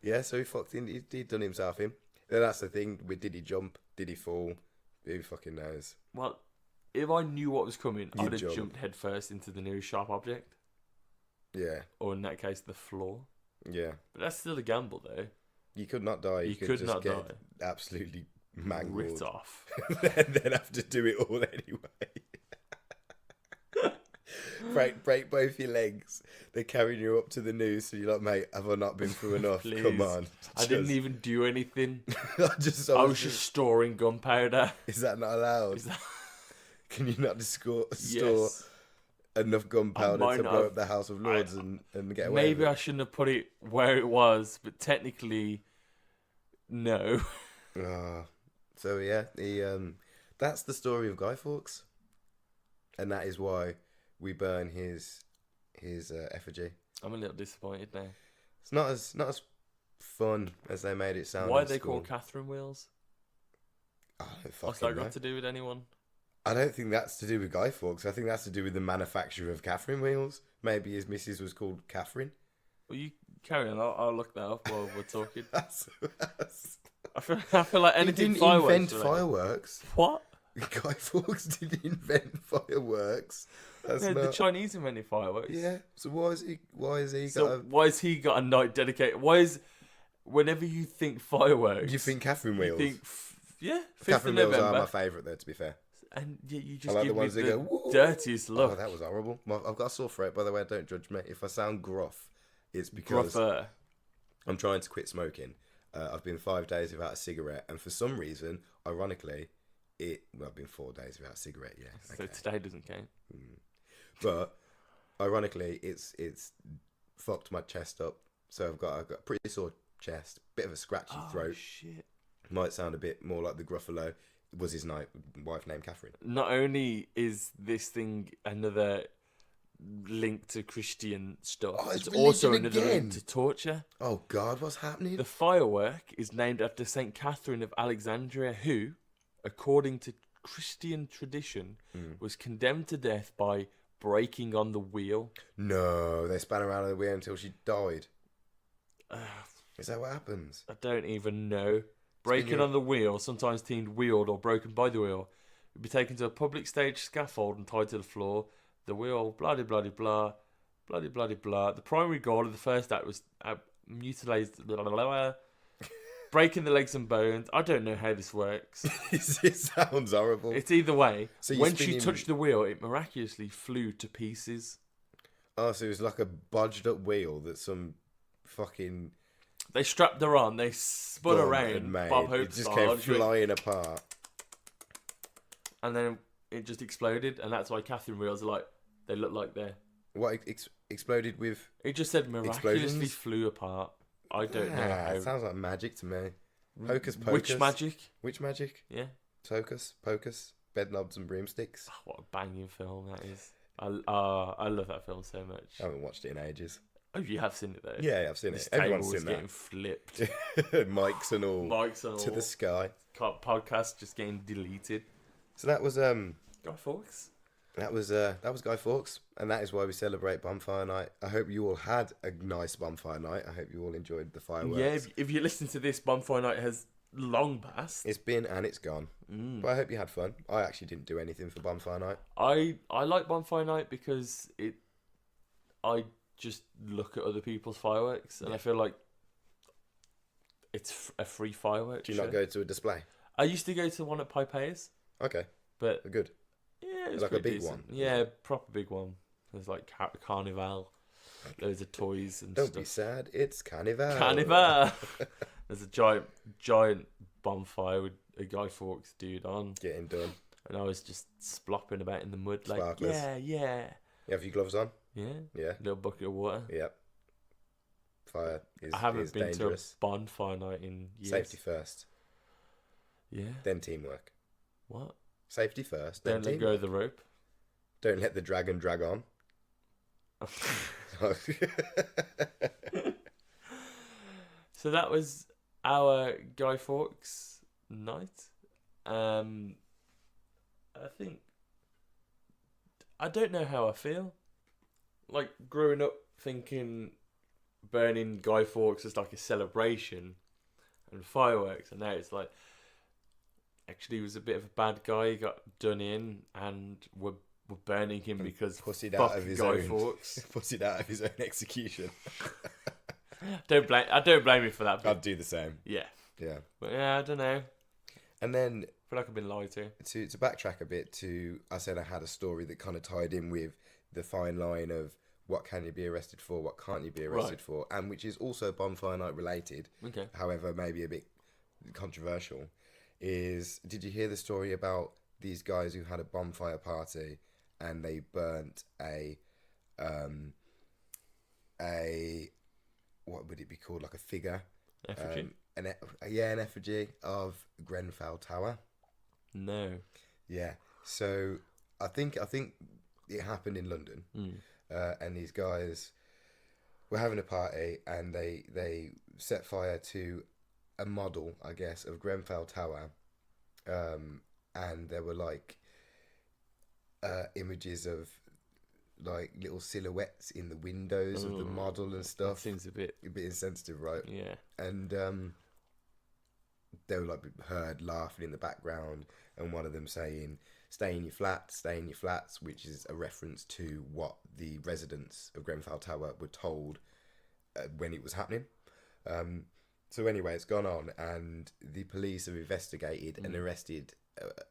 Yeah, so he fucked in. He'd done himself in. Then that's the thing. Did he jump? Did he fall? Who fucking knows? Well, if I knew what was coming, I'd have jumped head first into the nearest sharp object. Yeah. Or in that case, the floor. Yeah. But that's still a gamble, though. You could not die. You could just get absolutely mangled. Ripped off. and then have to do it all anyway. break both your legs. They're carrying you up to the noose, and you're like, mate, have I not been through enough? Please. Come on. I didn't even do anything. I was just storing gunpowder. Is that not allowed? Can you not store enough gunpowder to blow up the House of Lords and get away Maybe with it? I shouldn't have put it where it was, but technically, no. So yeah, That's the story of Guy Fawkes, and that is why we burn his effigy. I'm a little disappointed now. It's not as fun as they made it sound. Why are in they school. called Catherine wheels? I don't What's fucking that know. got to do with anyone? I don't think that's to do with Guy Fawkes. I think that's to do with the manufacturer of Catherine wheels. Maybe his missus was called Catherine. Well, you carry on. I'll look that up while we're talking. That's I feel like he anything didn't fireworks. invent related. fireworks. What? Guy Fawkes didn't invent fireworks. That's No, not... the Chinese invented fireworks. Yeah. So why is he So got a... why has he got a night dedicated? Why is whenever you think fireworks, You think Catherine you wheels? think 5th Catherine of wheels November, are my favourite though, to be fair. and yeah, you I just like the give me ones that the go, "Woo!" dirtiest look. Oh, that was horrible. I've got a sore throat, by the way. Don't judge me. If I sound gruff, it's because Gruffer. I'm trying to quit smoking. I've been 5 days without a cigarette, and for some reason, ironically, I've been 4 days without a cigarette. Yeah, So okay. today doesn't count. But ironically, it's fucked my chest up. So I've got a pretty sore chest, bit of a scratchy throat. Shit. Might sound a bit more like the Gruffalo. Was his wife named Catherine? Not only is this thing another link to Christian stuff, Oh, it's also religion another again. link to torture. Oh God, what's happening? The firework is named after Saint Catherine of Alexandria, who, according to Christian tradition, was condemned to death by breaking on the wheel. No, they span around the wheel until she died. Is that what happens? I don't even know. Breaking your- on the wheel, sometimes deemed wheeled or broken by the wheel, would be taken to a public stage scaffold and tied to the floor. The wheel, blah de blah de blah, blah de blah de blah. The primary goal of the first act was mutilated, blah, blah, blah, blah, breaking the legs and bones. I don't know how this works. It sounds horrible. It's either way. So you're When she spinning- touched the wheel, it miraculously flew to pieces. Oh, so it was like a budged up wheel that some fucking They strapped her on. They spun bum around. had made. Bob It Hope just style, came flying apart. and then it just exploded. And that's why Catherine wheels are like, they look like they're. What exploded with? It just said miraculously Explosions? flew apart. I don't know Ah, how. it sounds like magic to me. Hocus pocus. Which magic? Which magic? Yeah. Hocus pocus. Bed knobs and broomsticks. Oh, what a banging film that is. I love that film so much. I haven't watched it in ages. Oh, you have seen it though. Yeah, I've seen This it. Everyone's table seen was getting that. flipped. Mics and all. Mics and all. To the sky. Podcast just getting deleted. So that was Guy Fawkes. That was Guy Fawkes, and that is why we celebrate Bonfire Night. I hope you all had a nice Bonfire Night. I hope you all enjoyed the fireworks. Yeah, if you listen to this, Bonfire Night has long passed. It's been and it's gone. But I hope you had fun. I actually didn't do anything for Bonfire Night. I like Bonfire Night because I just look at other people's fireworks and I feel like it's a free fireworks. Do you not go to a display? I used to go to one at Popeye's, Okay, but good. yeah, it was Like a pretty big decent. one? Yeah, proper big one. There's like Carnival, loads of toys and Don't stuff. be sad. It's Carnival. Carnival. There's a giant bonfire with a Guy Fawkes dude on, Getting done. and I was just splopping about in the mud like, Sparklers. yeah. You have your gloves on? Yeah, Yeah. little bucket of water. Yep. Fire is I haven't is been dangerous. to a bonfire night in years. Safety first, Yeah. then teamwork. What? Safety first, then Don't let teamwork. go of the rope. Don't let the dragon drag on. So that was our Guy Fawkes night. I think I don't know how I feel. Like growing up thinking burning Guy Fawkes was like a celebration and fireworks, and now it's like actually he was a bit of a bad guy. He got done in, and we're burning him because Pussied fuck out of his Guy own. Fawkes. Pussied out of his own execution. I don't blame him for that. But I'd do the same. yeah, Yeah. but yeah, I don't know. And then I feel like I've been lied to. to backtrack a bit to, I said I had a story that kind of tied in with the fine line of what can you be arrested for, what can't you be arrested for, and which is also Bonfire Night related, Okay. however maybe a bit controversial, is did you hear the story about these guys who had a bonfire party and they burnt a what would it be called, like a figure? Effigy? An effigy of Grenfell Tower. No. Yeah. So I think it happened in London, and these guys were having a party, and they set fire to a model, I guess, of Grenfell Tower, and there were like images of like little silhouettes in the windows of the model and stuff. Seems a bit insensitive, right? Yeah. And they were like heard laughing in the background, and one of them saying, stay in your flats, which is a reference to what the residents of Grenfell Tower were told when it was happening. So anyway, it's gone on, and the police have investigated and arrested,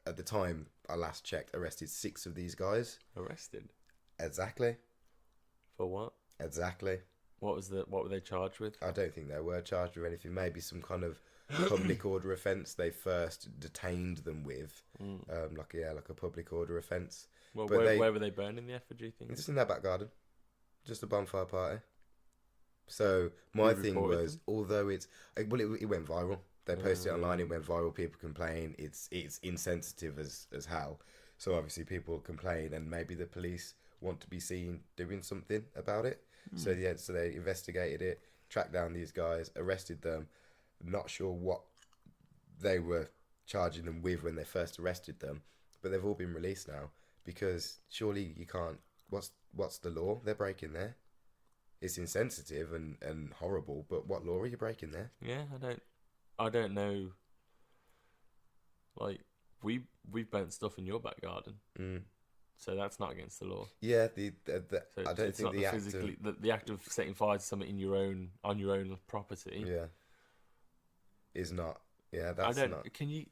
at the time I last checked, arrested 6 of these guys. Arrested? Exactly. For what? Exactly. What were they charged with? I don't think they were charged with anything. Maybe some kind of public order offence they first detained them with. Like a public order offence. Well, where were they burning the effigy thing? Just in their back garden. Just a bonfire party. So my thing was, although it went viral. They posted it online, it went viral, people complain, it's insensitive as hell. So obviously people complain, and maybe the police want to be seen doing something about it. So they investigated it, tracked down these guys, arrested them. Not sure what they were charging them with when they first arrested them, but they've all been released now, because surely you can't. What's the law they're breaking there? It's insensitive and horrible, but what law are you breaking there? Yeah, I don't know. Like we've burnt stuff in your back garden, so that's not against the law. Yeah, So I don't think the act of setting fire to something on your own property. Yeah, is not. Yeah, that's not. Can you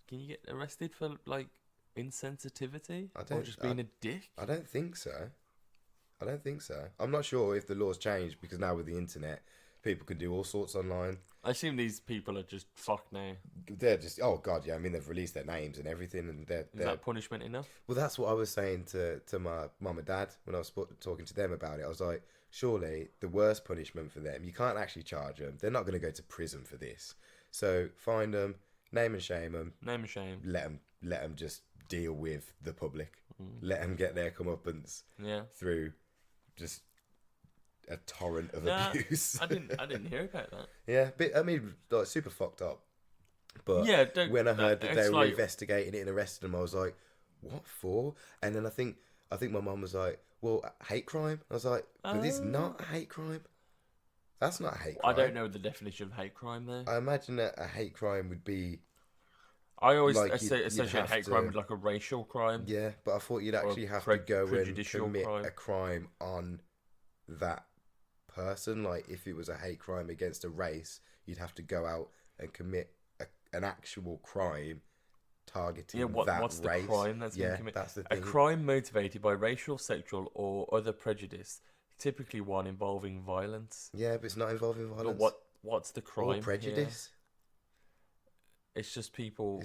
get arrested for like insensitivity or just being a dick? I don't think so. I'm not sure if the law's changed, because now with the internet, people can do all sorts online. I assume these people are just fucked now. They're just, oh god, yeah. I mean, they've released their names and everything, and is that punishment enough? Well, that's what I was saying to my mum and dad when I was talking to them about it. I was like, surely the worst punishment for them, you can't actually charge them. They're not going to go to prison for this. So find them, name and shame them. Name and shame. Let them just deal with the public. Let them get their comeuppance. Yeah. Through just a torrent of abuse. I didn't hear about that. Yeah, but I mean, like, super fucked up. But yeah, when I heard that they were investigating it and arrested them, I was like, what for? And then I think my mum was like, well, hate crime. I was like, but it's not a hate crime. That's not a hate crime. I don't know the definition of hate crime though. I imagine that a hate crime would be. I always associate hate crime with like a racial crime. Yeah, but I thought you'd actually have to go and commit a crime on that person. Like, if it was a hate crime against a race, you'd have to go out and commit an actual crime targeting that race. What's the crime that's been committed? That's the thing. A crime motivated by racial, sexual, or other prejudice, typically one involving violence. Yeah, but it's not involving violence. But what's the crime? Or prejudice. Here? It's just people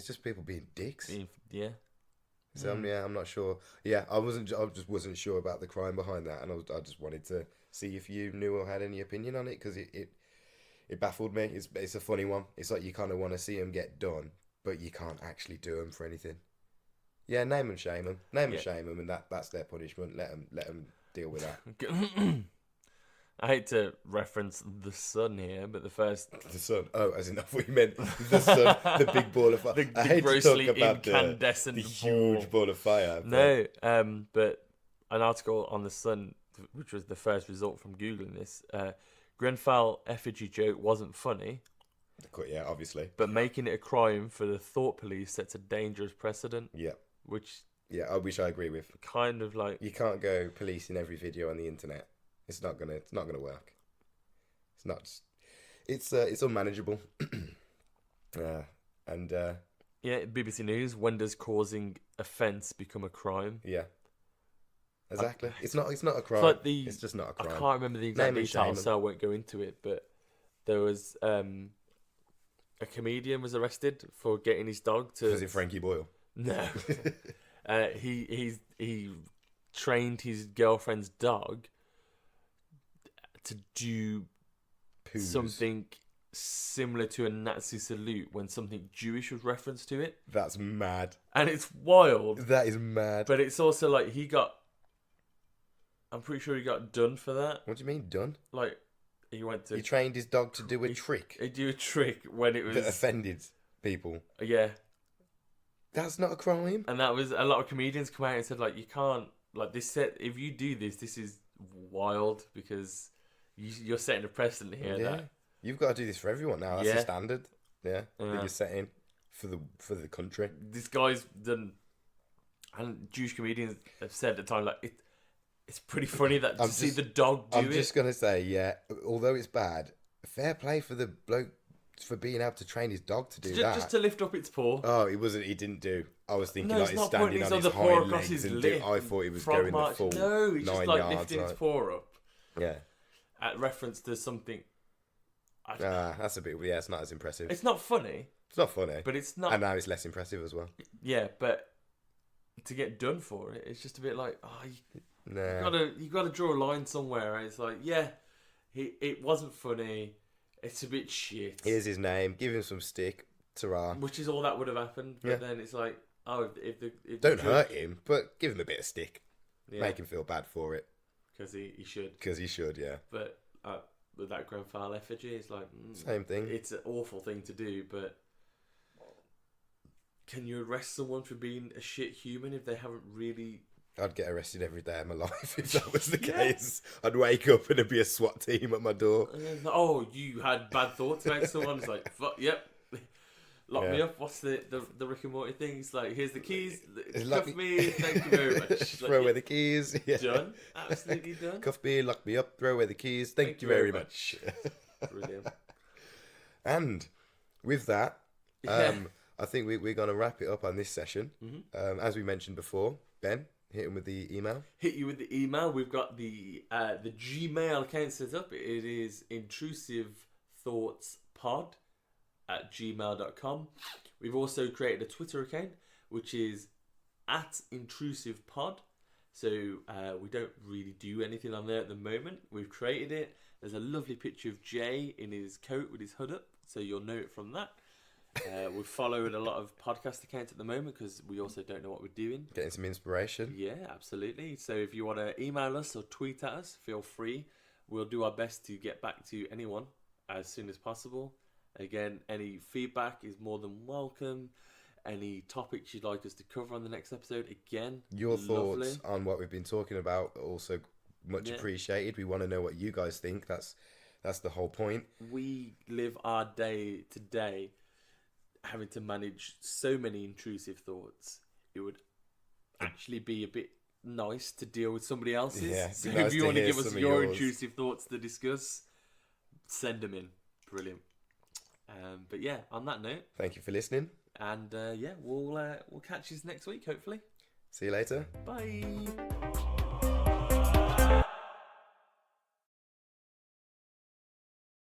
being dicks. Yeah. So I'm not sure. Yeah, I just wasn't sure about the crime behind that, and I just wanted to see if you knew or had any opinion on it, because it baffled me. It's a funny one. It's like you kind of want to see them get done, but you can't actually do them for anything. Yeah, name and shame them. And shame them, and that's their punishment. Let them deal with that. I hate to reference the sun here, but the sun. Oh, as in, I thought you meant the sun, the big ball of fire. I hate to talk about the huge ball of fire. But... No, but an article on the Sun, which was the first result from googling this, Grenfell effigy joke wasn't funny. Yeah, obviously. But making it a crime for the thought police sets a dangerous precedent. Yeah. Which. Yeah, I agree with. Kind of like. You can't go policing every video on the internet. It's not gonna work. It's not. It's unmanageable. Yeah, BBC News. When does causing offence become a crime? Yeah. Exactly. It's not a crime. It's just not a crime. I can't remember the exact details, so I won't go into it. But there was a comedian was arrested for getting his dog to. Was it Frankie Boyle? No. He trained his girlfriend's dog to do something similar to a Nazi salute when something Jewish was referenced to it. That's mad. And it's wild. That is mad. But it's also like I'm pretty sure he got done for that. What do you mean, done? Like, he trained his dog to do a trick. He do a trick when it was... That offended people. Yeah. That's not a crime. And that was... A lot of comedians come out and said, like, you can't... Like, if you do this is wild because you're setting a precedent here. Yeah. That... You've got to do this for everyone now. That's the standard. Yeah. That you're setting for the country. This guy's done... And Jewish comedians have said at the time, like... It's pretty funny that to see the dog do it. I'm just going to say, yeah, although it's bad, fair play for the bloke for being able to train his dog to do that. Just to lift up its paw. Oh, he didn't do. I was thinking like he's standing on his paw hind across legs his and lip. I thought he was going the full 9 yards. No, he's just like lifting its paw up. Yeah. At reference to something. That's a bit, yeah, it's not as impressive. It's not funny. It's not funny. But it's not. And now it's less impressive as well. Yeah, but to get done for it, it's just a bit like, nah. You gotta draw a line somewhere. Right? It's like, yeah, it wasn't funny. It's a bit shit. Here's his name. Give him some stick. Ta-ra. Which is all that would have happened. But then it's like, don't hurt him, but give him a bit of stick. Yeah. Make him feel bad for it. Because he should. Because he should, yeah. But with that Grenfell effigy, it's like... Same thing. It's an awful thing to do, but... Can you arrest someone for being a shit human if they haven't really... I'd get arrested every day of my life if that was the case. I'd wake up and there'd be a SWAT team at my door. Oh, you had bad thoughts about someone. It's like, fuck, yep. Lock me up. What's the Rick and Morty thing? It's like, here's the keys. Cuff me. Thank you very much. Throw away the keys. Yeah. Done. Absolutely done. Cuff me, lock me up, throw away the keys. Thank you very much. Brilliant. And with that, I think we're going to wrap it up on this session. Mm-hmm. As we mentioned before, Ben, hit him with the email. Hit you with the email. We've got the Gmail account set up. It is intrusivethoughts@gmail.com. We've also created a Twitter account, which is @intrusivepod. So we don't really do anything on there at the moment. We've created it. There's a lovely picture of Jay in his coat with his hood up, so you'll know it from that. We're following a lot of podcast accounts at the moment because we also don't know what we're doing. Getting some inspiration. Yeah, absolutely. So if you want to email us or tweet at us, feel free. We'll do our best to get back to anyone as soon as possible. Again, any feedback is more than welcome. Any topics you'd like us to cover on the next episode, again, your thoughts on what we've been talking about are also much appreciated. We want to know what you guys think. That's the whole point. We live our day to day having to manage so many intrusive thoughts. It would actually be a bit nice to deal with somebody else's. Yeah, so nice if you want to give us your intrusive thoughts to discuss, send them in. Brilliant. But yeah, on that note, thank you for listening. And we'll catch you next week, hopefully. See you later. Bye.